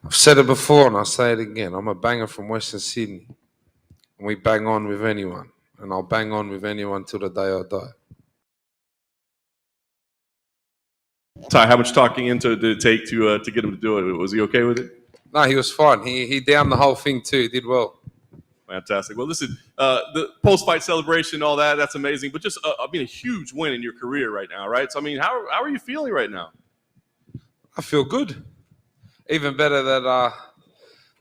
I've said it before and I'll say it again. I'm a banger from Western Sydney. And we bang on with anyone. And I'll bang on with anyone till the day I die. Tai, how much talking into did it take to get him to do it? Was he okay with it? No, he was fine. He downed the whole thing too. He did well. Fantastic. Well, listen, the post-fight celebration, all that, that's amazing. But just, a huge win in your career right now, right? So, I mean, how are you feeling right now? I feel good. Even better that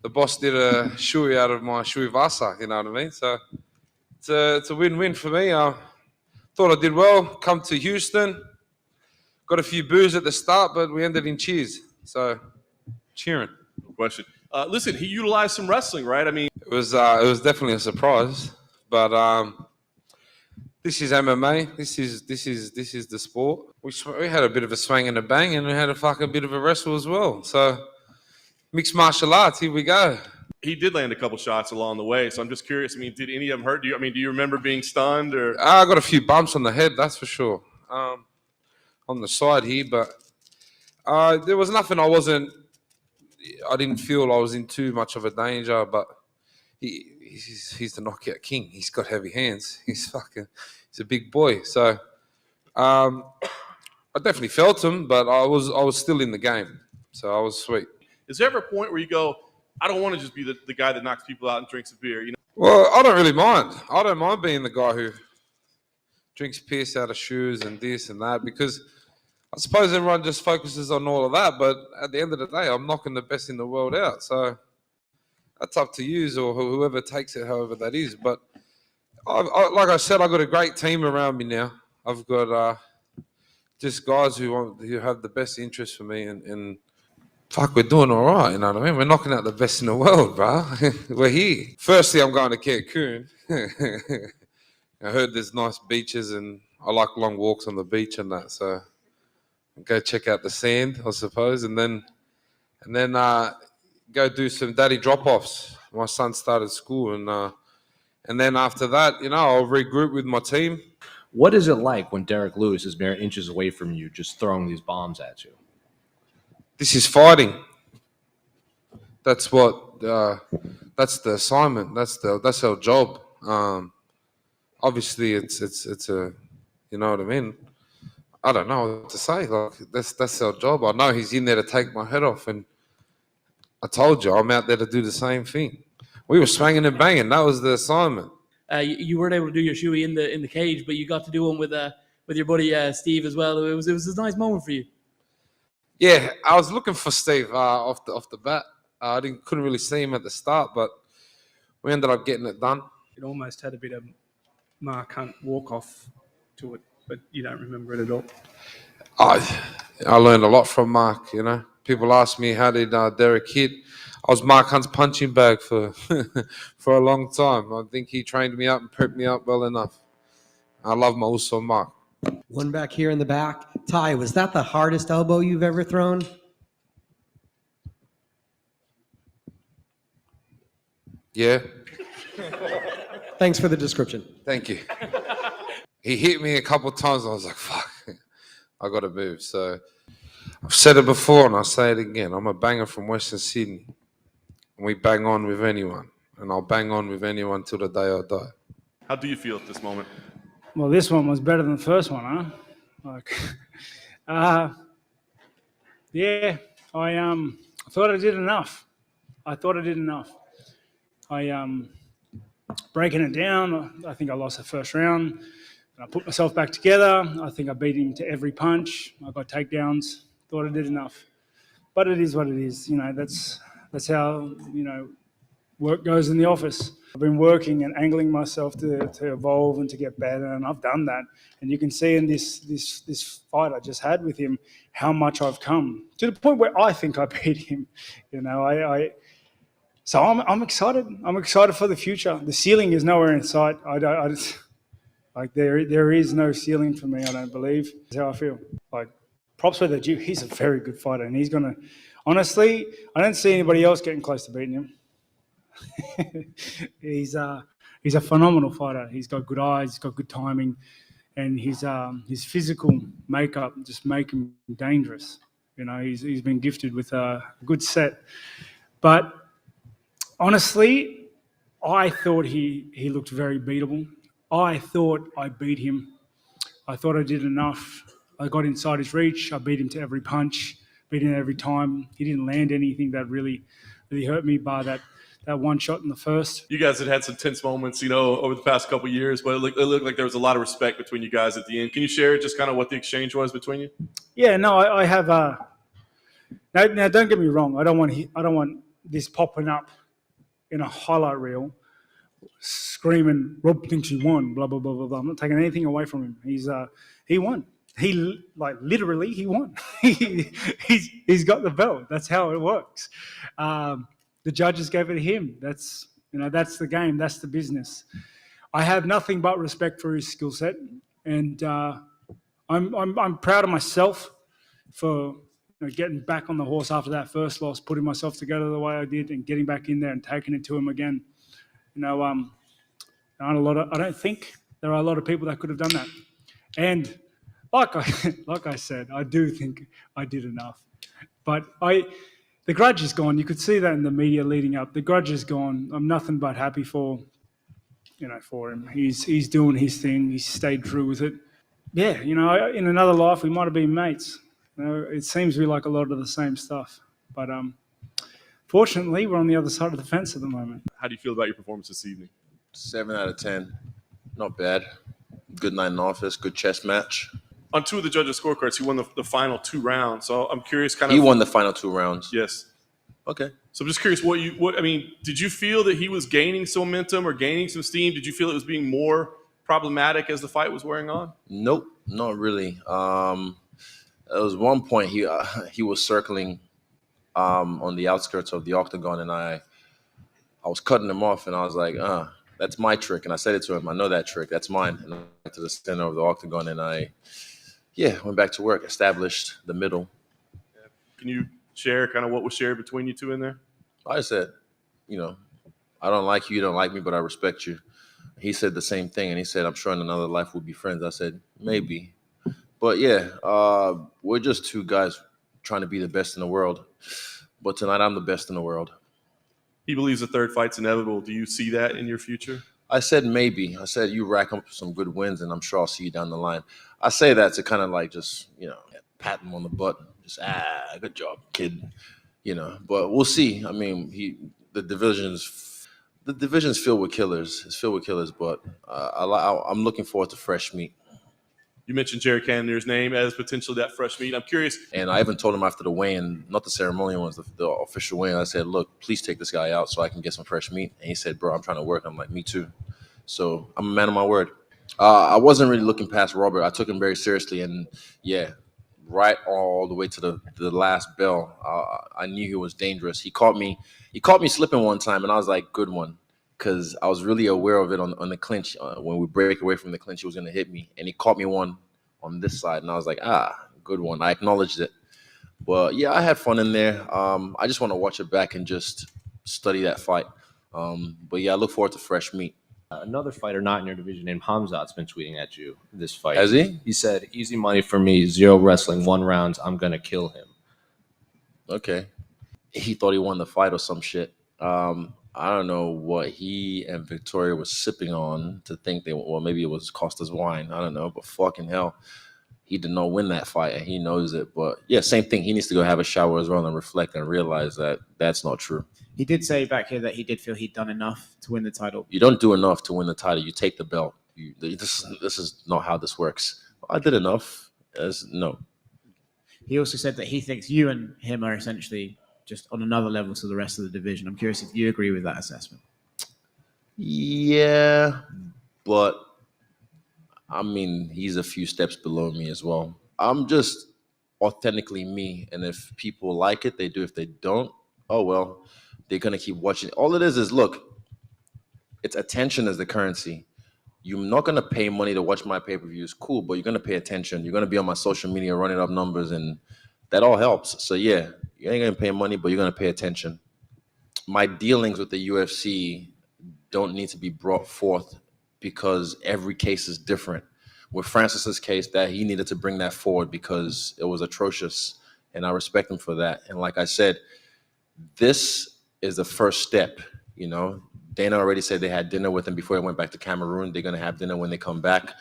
the boss did a shoey out of my Tai Tuivasa, you know what I mean? So it's a win-win for me. Thought I did well. Come to Houston. Got a few boos at the start, but we ended in cheers. So, cheering. No question. Listen, he utilized some wrestling, right? I mean, it was definitely a surprise, but this is MMA. This is the sport. We had a bit of a swing and a bang, and we had a fucking bit of a wrestle as well. So, mixed martial arts. Here we go. He did land a couple shots along the way, so I'm just curious. I mean, did any of them hurt? Do you remember being stunned or? I got a few bumps on the head, that's for sure. On the side here, but there was nothing I didn't feel I was in too much of a danger, but he's the knockout king. He's got heavy hands. He's a big boy. So I definitely felt him, but I was still in the game. So I was sweet. Is there ever a point where you go, I don't want to just be the guy that knocks people out and drinks a beer, you know? Well, I don't really mind. I don't mind being the guy who drinks piss out of shoes and this and that, because I suppose everyone just focuses on all of that, but at the end of the day, I'm knocking the best in the world out. So that's up to you or whoever takes it, however that is. But like I said, I've got a great team around me now. I've got just guys who have the best interest for me, and fuck, we're doing all right, you know what I mean? We're knocking out the best in the world, bro. We're here. Firstly, I'm going to Cancun. I heard there's nice beaches, and I like long walks on the beach and that, so go check out the sand, I suppose, and then go do some daddy drop-offs. My son started school, and then after that, I'll regroup with my team. What is it like when Derek Lewis is mere inches away from you, just throwing these bombs at you? This is fighting. That's what. That's the assignment. That's our job. Obviously, it's a, you know what I mean. I don't know what to say. Like that's our job. I know he's in there to take my head off, and I told you I'm out there to do the same thing. We were swinging and banging. That was the assignment. You weren't able to do your shoey in the cage, but you got to do one with your buddy Steve as well. It was a nice moment for you. Yeah, I was looking for Steve off the bat. I couldn't really see him at the start, but we ended up getting it done. It almost had a bit of Mark Hunt walk off to it, but you don't remember it at all. I learned a lot from Mark. People ask me how did Derek hit. I was Mark Hunt's punching bag for for a long time. I think he trained me up and prepped me up well enough. I love my Uso Mark. One back here in the back. Tai, was that the hardest elbow you've ever thrown? Yeah. Thanks for the description. Thank you. He hit me a couple of times. I was like, fuck, I got to move. So I've said it before and I'll say it again. I'm a banger from Western Sydney. And we bang on with anyone. And I'll bang on with anyone till the day I die. How do you feel at this moment? Well, this one was better than the first one, huh? Yeah, I thought I did enough. Breaking it down, I think I lost the first round. And I put myself back together. I think I beat him to every punch. I got takedowns. Thought I did enough. But it is what it is. That's how, work goes in the office. I've been working and angling myself to evolve and to get better, and I've done that. And you can see in this fight I just had with him how much I've come to the point where I think I beat him. So I'm excited. I'm excited for the future. The ceiling is nowhere in sight. There is no ceiling for me. I don't believe. That's how I feel. Props with the he's a very good fighter, and he's gonna. Honestly, I don't see anybody else getting close to beating him. He's a phenomenal fighter. He's got good eyes. He's got good timing, and his physical makeup just make him dangerous. He's been gifted with a good set. But honestly, I thought he looked very beatable. I thought I beat him. I thought I did enough. I got inside his reach. I beat him to every punch, beat him every time. He didn't land anything that really hurt me, bar that one shot in the first. You guys had some tense moments, over the past couple of years, but it looked like there was a lot of respect between you guys at the end. Can you share just kind of what the exchange was between you? Yeah, no, I have. Now, don't get me wrong. I don't want this popping up in a highlight reel, screaming, "Rob thinks he won." Blah blah blah blah blah. I'm not taking anything away from him. He won. He literally he won. he's got the belt. That's how it works. The judges gave it to him. That's the game. That's the business. I have nothing but respect for his skill set, and I'm proud of myself for getting back on the horse after that first loss, putting myself together the way I did, and getting back in there and taking it to him again. I don't think there are a lot of people that could have done that. And like I said, I do think I did enough. But the grudge is gone. You could see that in the media leading up. The grudge is gone. I'm nothing but happy for him. He's doing his thing. He's stayed true with it. Yeah, in another life we might have been mates. It seems we like a lot of the same stuff. But fortunately, we're on the other side of the fence at the moment. How do you feel about your performance this evening? 7 out of 10. Not bad. Good night in office. Good chess match. On 2 of the judges' scorecards, he won the final 2 rounds. So I'm curious, He won the final 2 rounds. Yes. Okay. So I'm just curious, did you feel that he was gaining some momentum or gaining some steam? Did you feel it was being more problematic as the fight was wearing on? Nope, not really. There was one point he was circling on the outskirts of the octagon, and I was cutting him off, and I was like, that's my trick. And I said it to him, I know that trick, that's mine. And I went to the center of the octagon, and I went back to work, established the middle. Can you share kind of what was shared between you two in there? I said, I don't like you, you don't like me, but I respect you. He said the same thing, and he said, I'm sure in another life we'll be friends. I said, maybe. But we're just 2 guys trying to be the best in the world. But tonight I'm the best in the world. He believes the 3rd fight's inevitable. Do you see that in your future? I said maybe. I said you rack up some good wins, and I'm sure I'll see you down the line. I say that to kind of like just, pat him on the butt. Just, good job, kid. But we'll see. I mean, the division's filled with killers. It's filled with killers, but I'm looking forward to fresh meat. You mentioned Jared Cannonier's name as potentially that fresh meat. I'm curious. And I even told him after the weigh-in, not the ceremonial ones, the official weigh-in, I said, look, please take this guy out so I can get some fresh meat. And he said, bro, I'm trying to work. I'm like, me too. So I'm a man of my word. I wasn't really looking past Robert. I took him very seriously. And, right all the way to the last bell, I knew he was dangerous. He caught me slipping one time, and I was like, good one. Because I was really aware of it on the clinch. When we break away from the clinch, he was going to hit me. And he caught me one on this side. And I was like, good one. I acknowledged it. But, I had fun in there. I just want to watch it back and just study that fight. But, I look forward to fresh meat. Another fighter not in your division named Hamzat's been tweeting at you this fight. Has he? He said, easy money for me, 0 wrestling, 1 round. I'm going to kill him. Okay. He thought he won the fight or some shit. I don't know what he and Victoria was sipping on to think maybe it was Costa's wine. I don't know, but fucking hell, he did not win that fight, and he knows it. But same thing. He needs to go have a shower as well and reflect and realize that that's not true. He did say back here that he did feel he'd done enough to win the title. You don't do enough to win the title. You take the belt. This is not how this works. I did enough. No. He also said that he thinks you and him are essentially just on another level to the rest of the division. I'm curious if you agree with that assessment. Yeah, but I mean, he's a few steps below me as well. I'm just authentically me, and if people like it, they do. If they don't, oh well, they're gonna keep watching. All it is look, it's attention as the currency. You're not gonna pay money to watch my pay-per-views, cool, but you're gonna pay attention. You're gonna be on my social media running up numbers, and that all helps. So you ain't gonna pay money, but you're gonna pay attention. My dealings with the UFC don't need to be brought forth because every case is different. With Francis's case, that he needed to bring that forward because it was atrocious, and I respect him for that. And like I said, this is the first step. You know, Dana already said they had dinner with him before he went back to Cameroon. They're gonna have dinner when they come back.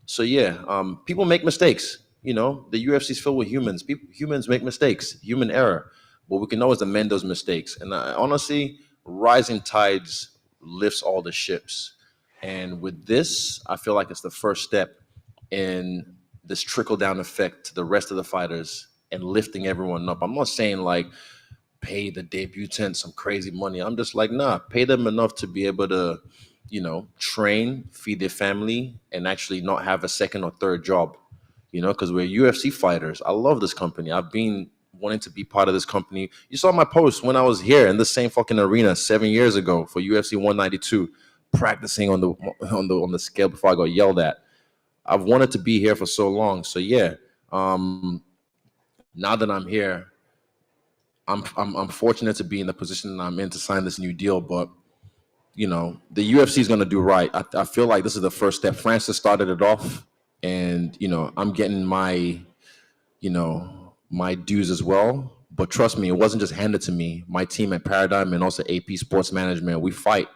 So yeah, people make mistakes. You know, the UFC is filled with humans. Humans make mistakes, human error, but we can always amend those mistakes. And honestly, rising tides lifts all the ships. And with this, I feel like it's the first step in this trickle down effect to the rest of the fighters and lifting everyone up. I'm not saying like pay the debutants some crazy money. I'm just like, nah, pay them enough to be able to, you know, train, feed their family, and actually not have a second or third job, you know, because we're UFC fighters. I love this company. I've been wanting to be part of this company. You saw my post when I was here in the same fucking arena 7 years ago for UFC 192, practicing on the scale before I got yelled at. I've wanted to be here for so long. So yeah, now that I'm here, I'm fortunate to be in the position that I'm in to sign this new deal. But you know, the UFC is going to do right. I feel like this is the first step. Francis started it off, and you know, I'm getting my, you know, my dues as well. But trust me, it wasn't just handed to me. My team at Paradigm and also AP Sports Management, we fight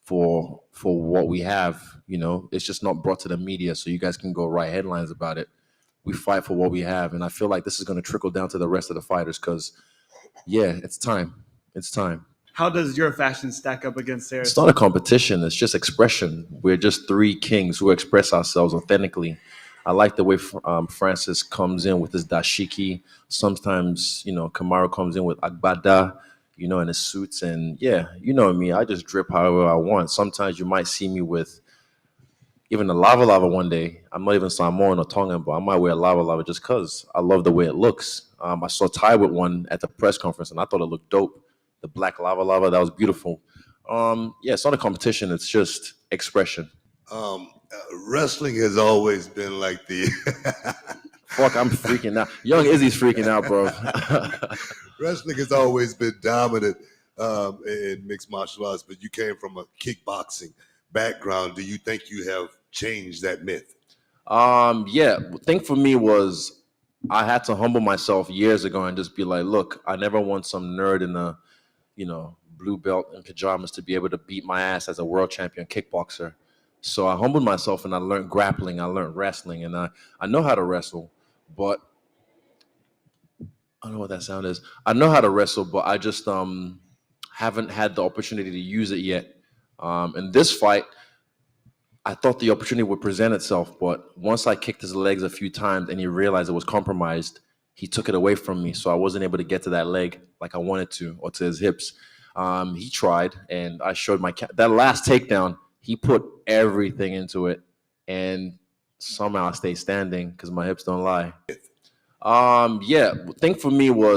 for what we have. You know, it's just not brought to the media, so you guys can go write headlines about it. We fight for what we have, and I feel like this is going to trickle down to the rest of the fighters because, yeah, it's time. It's time. How does your fashion stack up against theirs? It's not a competition. It's just expression. We're just three kings who express ourselves authentically. I like the way Francis comes in with his dashiki. Sometimes, you know, Kamaru comes in with agbada, you know, in his suits. And yeah, you know me, I just drip however I want. Sometimes you might see me with even a lava one day. I'm not even Samoan or Tongan, but I might wear a lava just because I love the way it looks. I saw Tai with one at the press conference, and I thought it looked dope. The black lava, that was beautiful. Yeah, it's not a competition. It's just expression. Wrestling has always been like the Fuck, I'm freaking out. Young Izzy's freaking out, bro. wrestling has always been dominant in mixed martial arts, but you came from a kickboxing background. Do you think you have changed that myth? Yeah, the thing for me was I had to humble myself years ago and just be like, look, I never want some nerd in a, you know, blue belt and pajamas to be able to beat my ass as a world champion kickboxer. So I humbled myself and I learned grappling, I learned wrestling, and I know how to wrestle, but I don't know what that sound is. I know how to wrestle, but I just haven't had the opportunity to use it yet. In this fight, I thought the opportunity would present itself, but once I kicked his legs a few times and he realized it was compromised, he took it away from me, so I wasn't able to get to that leg like I wanted to, or to his hips. He tried, and I showed that last takedown. He put everything into it, and somehow I stayed standing because my hips don't lie. Yeah, the thing for me was